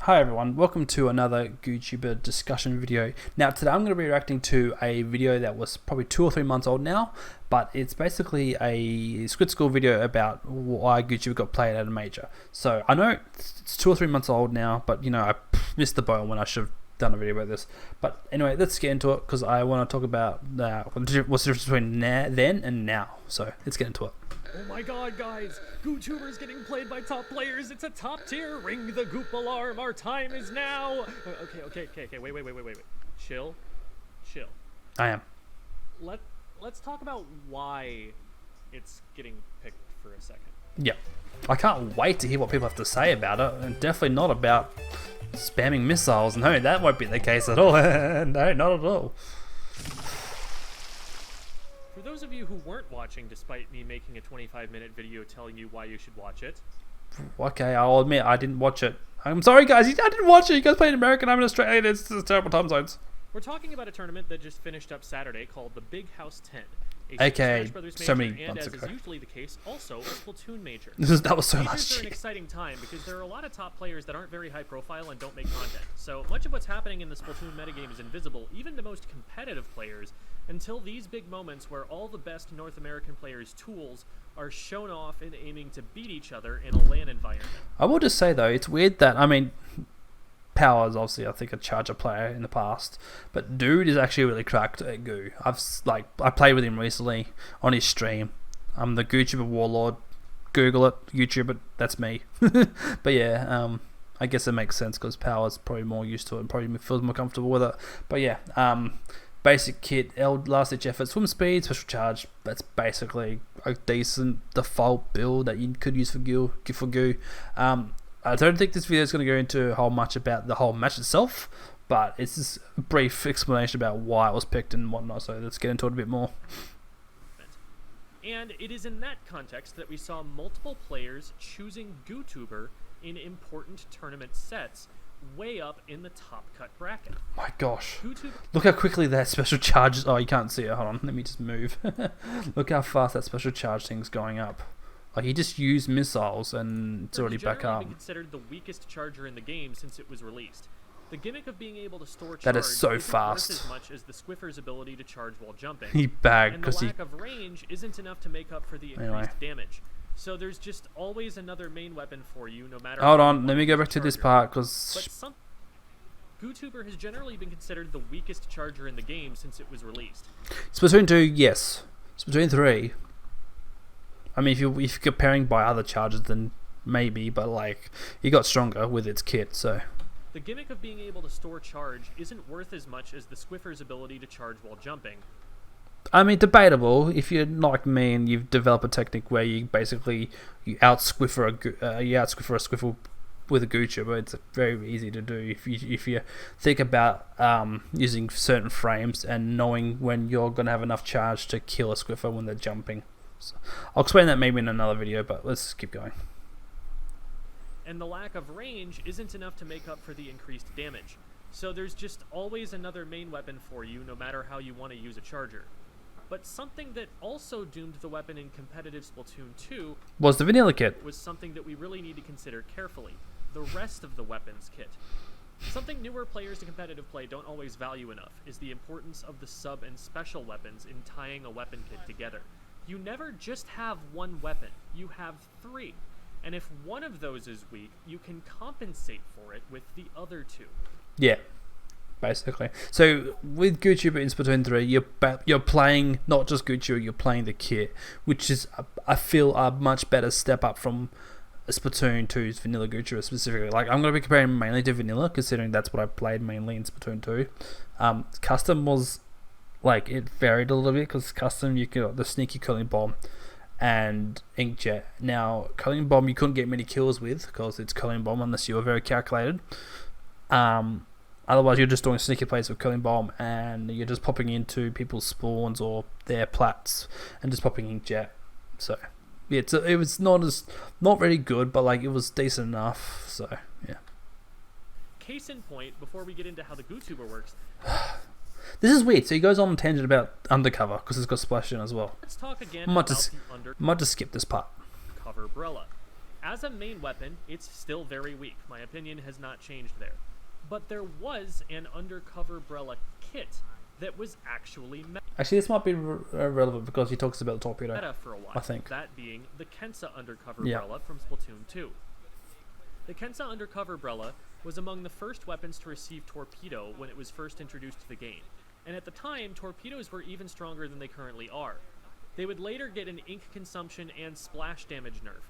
Hi everyone, welcome to another GooTuber discussion video. Now today I'm going to be reacting to a video that was probably 2 or 3 months old now, but it's basically a Squid School video about why GooTuber got played at a major. So I know it's 2 or 3 months old now, but you know, I missed the boat when I should have done a video about this. But anyway, let's get into it because I want to talk about what's the difference between then and now. So let's get into it. Oh my god, guys! GooTuber's getting played by top players. It's a top tier. Ring the Goop alarm. Our time is now. Okay. Wait. Chill. I am. Let's talk about why it's getting picked for a second. Yeah. I can't wait to hear what people have to say about it, and definitely not about spamming missiles. No, that won't be the case at all. No, not at all. For those of you who weren't watching despite me making a 25-minute video telling you why you should watch it. Okay, I'll admit I didn't watch it. I'm sorry guys, I didn't watch it. You guys played American, I'm in Australia, it's terrible time zones. We're talking about a tournament that just finished up Saturday called the Big House 10. Okay, so many months ago. And as is usually the case, also a Splatoon major. That was so Majors last are an year. exciting time because there are a lot of top players that aren't very high profile and don't make content. So much of what's happening in the Splatoon metagame is invisible, even to most competitive players, until these big moments where all the best North American players' tools are shown off and aiming to beat each other in a LAN environment. I will just say though, it's weird that, I mean, Power is obviously, I think, a Charger player in the past, but dude is actually really cracked at Goo. I played with him recently on his stream. I'm the GooTuber warlord. Google it, YouTube it. That's me. But yeah, I guess it makes sense because Power's probably more used to it and probably feels more comfortable with it. But yeah, basic kit, last ditch effort, swim speed, special charge. That's basically a decent default build that you could use for Goo. I don't think this video is going to go into a whole much about the whole match itself, but it's just a brief explanation about why it was picked and whatnot, so let's get into it a bit more. And it is in that context that we saw multiple players choosing GooTuber in important tournament sets way up in the top cut bracket. My gosh. GooTuber, look how quickly that special charge is. Oh, you can't see it. Hold on. Let me just move. Look how fast that special charge thing's going up. Like, he just used missiles and it's already back up. been considered the weakest charger in the game since it was released. The gimmick of being able to store charge that is so isn't fast. worth as much as the Squiffer's ability to charge while jumping. He bagged because the lack of range isn't enough to make up for the increased damage. So there's just always another main weapon for you, no matter. Hold on, let me go back to this part because GooTuber has generally been considered the weakest charger in the game since it was released. Splatoon 2, yes. Splatoon 3. I mean, if you're comparing by other chargers, then maybe, but like, he got stronger with its kit, so. The gimmick of being able to store charge isn't worth as much as the Squiffer's ability to charge while jumping. I mean, debatable. If you're like me and you've developed a technique where you basically out-squiffer a Squiffle with a GooTuber, it's very easy to do. If you think about using certain frames and knowing when you're gonna have enough charge to kill a Squiffer when they're jumping. So, I'll explain that maybe in another video, but let's keep going. And the lack of range isn't enough to make up for the increased damage. So there's just always another main weapon for you, no matter how you want to use a charger. But something that also doomed the weapon in competitive Splatoon 2 was the vanilla kit. Was something that we really need to consider carefully. The rest of the weapons kit. Something newer players to competitive play don't always value enough is the importance of the sub and special weapons in tying a weapon kit together. You never just have one weapon, you have 3. And if one of those is weak, you can compensate for it with the other 2. Yeah, basically. So with GooTuber in Splatoon 3, you're playing not just GooTuber, you're playing the kit, which is, I feel, a much better step up from Splatoon 2's vanilla GooTuber specifically. Like, I'm going to be comparing mainly to vanilla, considering that's what I played mainly in Splatoon 2. Custom was... like, it varied a little bit because custom you got the sneaky curling bomb and inkjet. Now, curling bomb you couldn't get many kills with because it's curling bomb unless you were very calculated. Otherwise, you're just doing sneaky plays with curling bomb and you're just popping into people's spawns or their plats and just popping inkjet. So yeah, it was not very good, but like it was decent enough. So yeah. Case in point, before we get into how the GooTuber works. This is weird. So he goes on a tangent about undercover because it's got splash in as well. Let's talk again might about just skip this part. Cover Brella. As a main weapon, it's still very weak. My opinion has not changed there. But there was an Undercover Brella kit that was actually Actually, this might be relevant because he talks about the torpedo. meta for a while. I think. That being the Kensa Undercover Yeah. Brella from Splatoon 2. The Kensa Undercover Brella was among the first weapons to receive torpedo when it was first introduced to the game. And at the time, torpedoes were even stronger than they currently are. They would later get an ink consumption and splash damage nerf.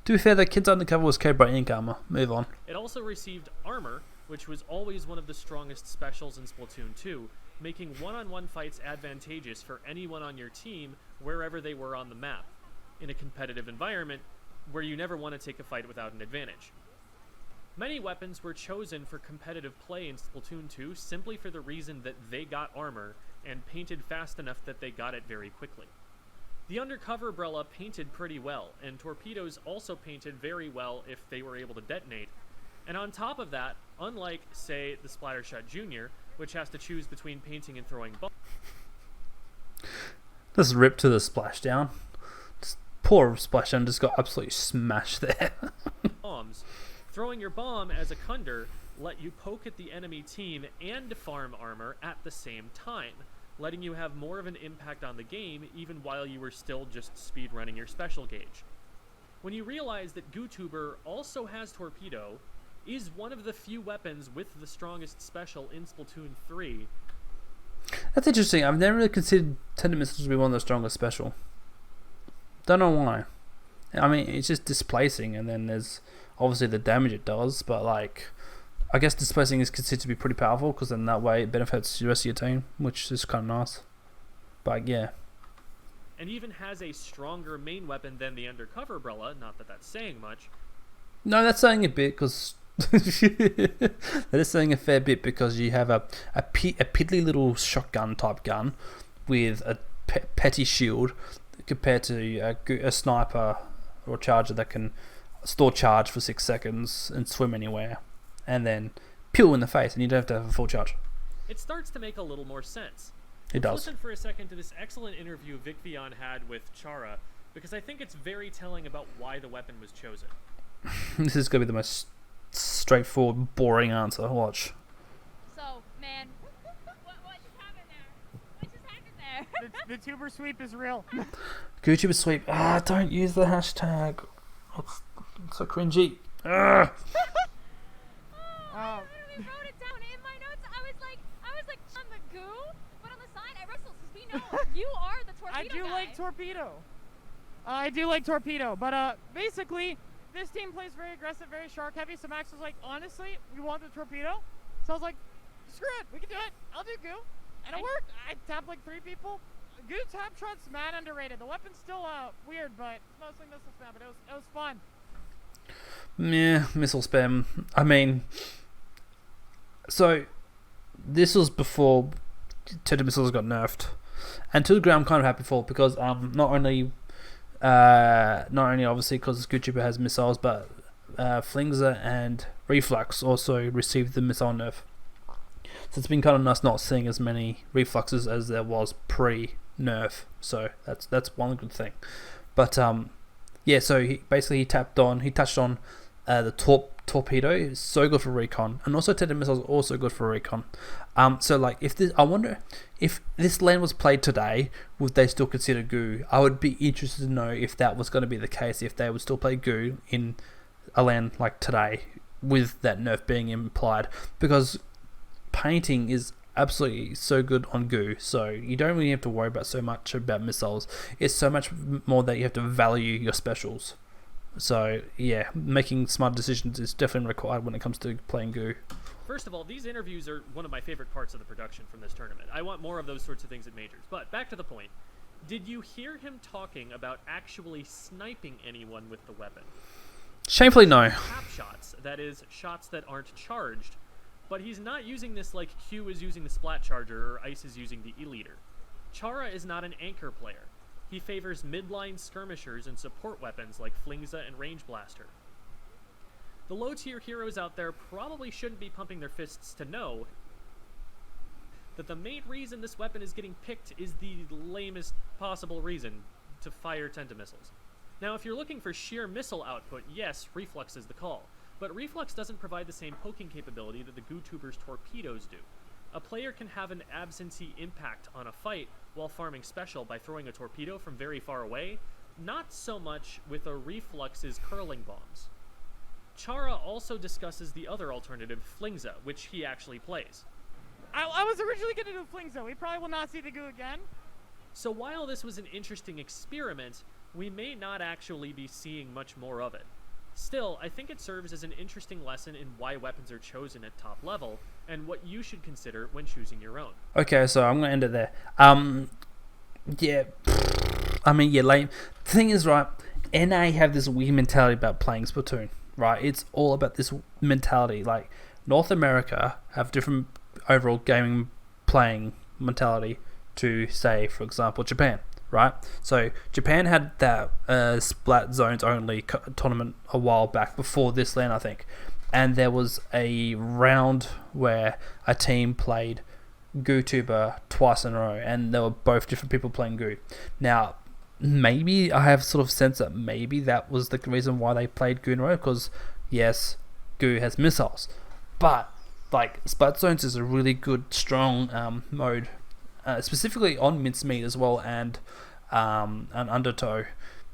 To be fair, the kid's undercover was carried by ink armor. Move on. It also received armor, which was always one of the strongest specials in Splatoon 2, making one-on-one fights advantageous for anyone on your team wherever they were on the map, in a competitive environment where you never want to take a fight without an advantage. Many weapons were chosen for competitive play in Splatoon 2 simply for the reason that they got armor and painted fast enough that they got it very quickly. The Undercover Brella painted pretty well, and torpedoes also painted very well if they were able to detonate. And on top of that, unlike, say, the Splattershot Jr., which has to choose between painting and throwing bombs. This rip to the splashdown. Poor splashdown just got absolutely smashed there. Throwing your bomb as a Kunder let you poke at the enemy team and farm armor at the same time, letting you have more of an impact on the game even while you were still just speedrunning your special gauge. When you realize that GooTuber also has Torpedo, is one of the few weapons with the strongest special in Splatoon 3. That's interesting. I've never really considered Tender Missiles to be one of the strongest special. Don't know why. I mean, it's just displacing, and then there's obviously the damage it does, but like, I guess displacing is considered to be pretty powerful because then that way it benefits the rest of your team, which is kind of nice. But yeah. And even has a stronger main weapon than the Undercover Brella, not that that's saying much. No, that's saying a bit because that is saying a fair bit because you have a piddly little shotgun type gun with a petty shield compared to a sniper or charger that can store charge for 6 seconds and swim anywhere and then pew in the face, and you don't have to have a full charge. It starts to make a little more sense. It does. Listen for a second to this excellent interview Vic Vion had with Chara, because I think it's very telling about why the weapon was chosen. This is going to be the most straightforward, boring answer. Watch. So, man, what just happened there? What just happened there? The tuber sweep is real. GooTuber sweep. Don't use the hashtag. It's so cringy. I literally wrote it down in my notes. I was like on the goo, but on the side I wrestled because we know you are the torpedo I do guy. like torpedo. I do like torpedo, but basically, this team plays very aggressive, very shark heavy. So Max was like, honestly, we want the torpedo. So I was like, screw it, we can do it. I'll do goo, and it worked. I tapped like 3 people. Goo tap shot's mad underrated. The weapon's still weird, but it's mostly missile spam. But it was fun. Yeah, missile spam. I mean, so this was before Tender Missiles got nerfed, and to the ground I'm kind of happy for because not only obviously because GooTuber has missiles, but Flingza and Reflux also received the missile nerf. So it's been kind of nice not seeing as many Refluxes as there was pre-nerf. So that's one good thing. But yeah, so he touched on the torpedo is so good for recon, and also Tender Missiles also good for recon. So like I wonder if this LAN was played today, would they still consider Goo? I would be interested to know if that was going to be the case, if they would still play Goo in a LAN like today with that nerf being implied, because painting is absolutely so good on Goo, so you don't really have to worry about so much about missiles. It's so much more that you have to value your specials. So yeah, making smart decisions is definitely required when it comes to playing Goo. First of all, these interviews are one of my favorite parts of the production from this tournament. I want more of those sorts of things at majors. But back to the point. Did you hear him talking about actually sniping anyone with the weapon? Shamefully no. Tap shots, that is, shots that aren't charged. But he's not using this like Q is using the Splat Charger or Ice is using the E-Leader. Chara is not an anchor player. He favors midline skirmishers and support weapons like Flingza and Range Blaster. The low-tier heroes out there probably shouldn't be pumping their fists to know that the main reason this weapon is getting picked is the lamest possible reason, to fire Tenta Missiles. Now, if you're looking for sheer missile output, yes, Reflux is the call. But Reflux doesn't provide the same poking capability that the GooTuber's torpedoes do. A player can have an absentee impact on a fight while farming special by throwing a torpedo from very far away, not so much with a Reflux's curling bombs. Chara also discusses the other alternative, Flingza, which he actually plays. I was originally going to do Flingza. We probably will not see the goo again. So while this was an interesting experiment, we may not actually be seeing much more of it. Still, I think it serves as an interesting lesson in why weapons are chosen at top level, and what you should consider when choosing your own. Okay, so I'm gonna end it there. Yeah, I mean, yeah, lame. The thing is, right, NA have this weird mentality about playing Splatoon, right? It's all about this mentality. Like, North America have different overall gaming playing mentality to, say, for example, Japan. Right, so Japan had that Splat Zones only tournament a while back before this LAN, I think, and there was a round where a team played GooTuber twice in a row, and they were both different people playing Goo. Now, maybe I have sort of sense that maybe that was the reason why they played Goo in a row, because yes, Goo has missiles, but like Splat Zones is a really good, strong mode. Specifically on Mincemeat as well, and Undertow,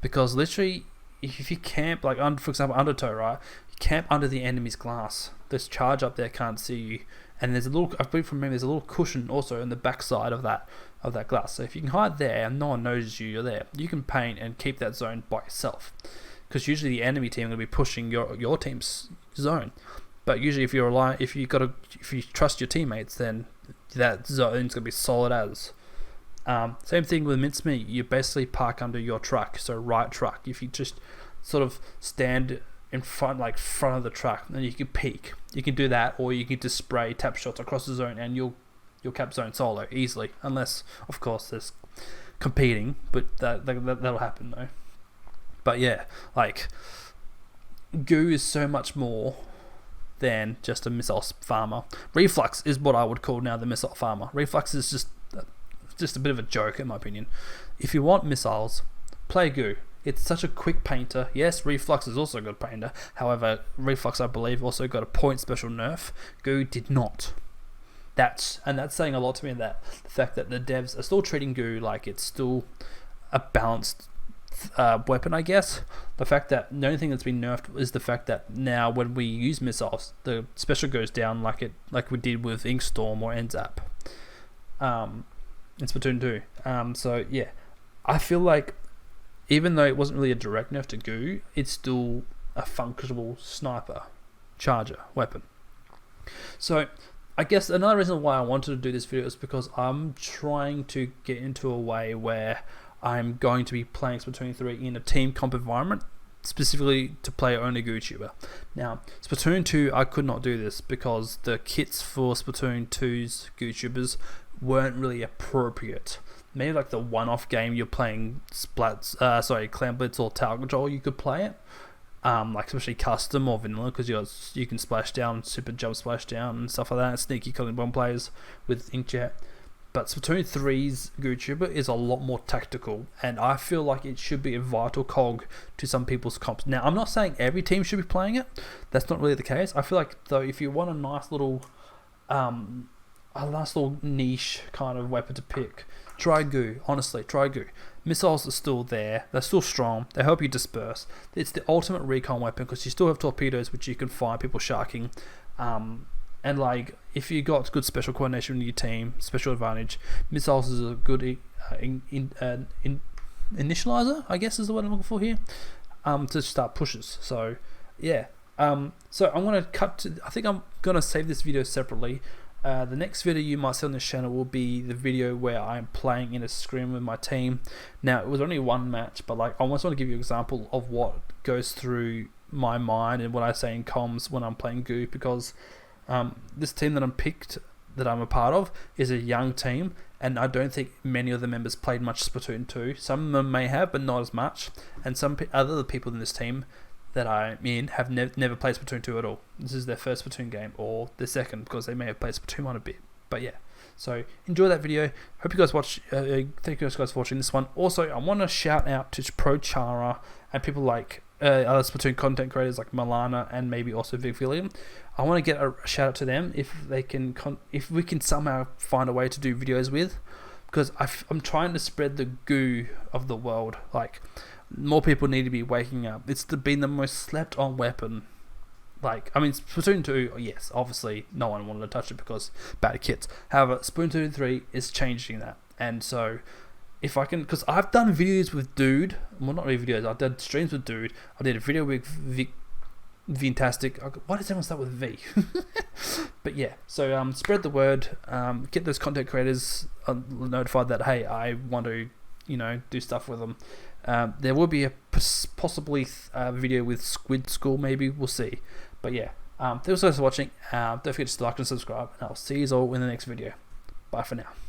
because literally if you camp, like for example Undertow, right, you camp under the enemy's glass, this charge up there can't see you, and there's a little, I believe from memory, there's a little cushion also in the back side of that glass, so if you can hide there and no one knows you're there, you can paint and keep that zone by yourself, because usually the enemy team will be pushing your team's zone, but usually if you trust your teammates, then that zone's gonna be solid as. Same thing with Mincemeat. You basically park under your truck, so right truck. If you just sort of stand in front of the truck, then you can peek. You can do that, or you can just spray tap shots across the zone, and you'll cap zone solo easily. Unless, of course, there's competing, but that'll happen though. But yeah, like Goo is so much more than just a missile farmer. Reflux is what I would call now the missile farmer. Reflux is just a bit of a joke in my opinion. If you want missiles, play Goo. It's such a quick painter. Yes, Reflux is also a good painter. However, Reflux, I believe, also got a point special nerf. Goo did not. That's saying a lot to me, that the fact that the devs are still treating Goo like it's still a balanced weapon, I guess. The fact that the only thing that's been nerfed is the fact that now when we use missiles, the special goes down like we did with Inkstorm or NZAP in Splatoon 2. So yeah, I feel like even though it wasn't really a direct nerf to Goo, it's still a functional sniper charger weapon. So I guess another reason why I wanted to do this video is because I'm trying to get into a way where I'm going to be playing Splatoon 3 in a team comp environment, specifically to play only GooTuber. Now, Splatoon 2, I could not do this because the kits for Splatoon 2's GooTubers weren't really appropriate. Maybe like the one-off game you're playing Clan Blitz or Tower Control, you could play it. Like especially custom or vanilla, because you can splash down, super jump splash down and stuff like that. Sneaky killing bomb players with Inkjet. But Splatoon 3's GooTuber is a lot more tactical, and I feel like it should be a vital cog to some people's comps. Now, I'm not saying every team should be playing it. That's not really the case. I feel like, though, if you want a nice little niche kind of weapon to pick, try Goo. Honestly, try Goo. Missiles are still there. They're still strong. They help you disperse. It's the ultimate recon weapon because you still have torpedoes, which you can find people sharking. And like, if you got good special coordination in your team, special advantage, missiles is a good initializer, I guess is the word I'm looking for here, to start pushes. So yeah, so I'm gonna I think I'm gonna save this video separately. The next video you might see on this channel will be the video where I'm playing in a scrim with my team. Now, it was only one match, but like, I just want to give you an example of what goes through my mind and what I say in comms when I'm playing Goo, because this team that I'm a part of is a young team, and I don't think many of the members played much Splatoon 2. Some of them may have, but not as much. And some other people in this team that I'm in have never played Splatoon 2 at all. This is their first Splatoon game, or their second, because they may have played Splatoon 1 a bit. But yeah, so enjoy that video. Hope you guys watch. Thank you guys for watching this one. Also, I want to shout out to Pro Chara and people like other Splatoon content creators like Milana and maybe also Vic William. I want to get a shout out to them if they can, if we can somehow find a way to do videos with, because I'm trying to spread the goo of the world. Like, more people need to be waking up. It's been the most slept on weapon. Like, I mean, Splatoon 2, yes, obviously no one wanted to touch it because bad kits. However, Splatoon 2 and 3 is changing that. And so, if I can, because I've done videos with Dude, well, not really videos, I've done streams with Dude. I did a video with Vintastic. Why does everyone start with V? But yeah, so spread the word, get those content creators notified that, hey, I want to, do stuff with them. There will be a possibly video with Squid School, maybe, we'll see. But yeah, thanks guys for watching. Don't forget to like and subscribe, and I'll see you all in the next video. Bye for now.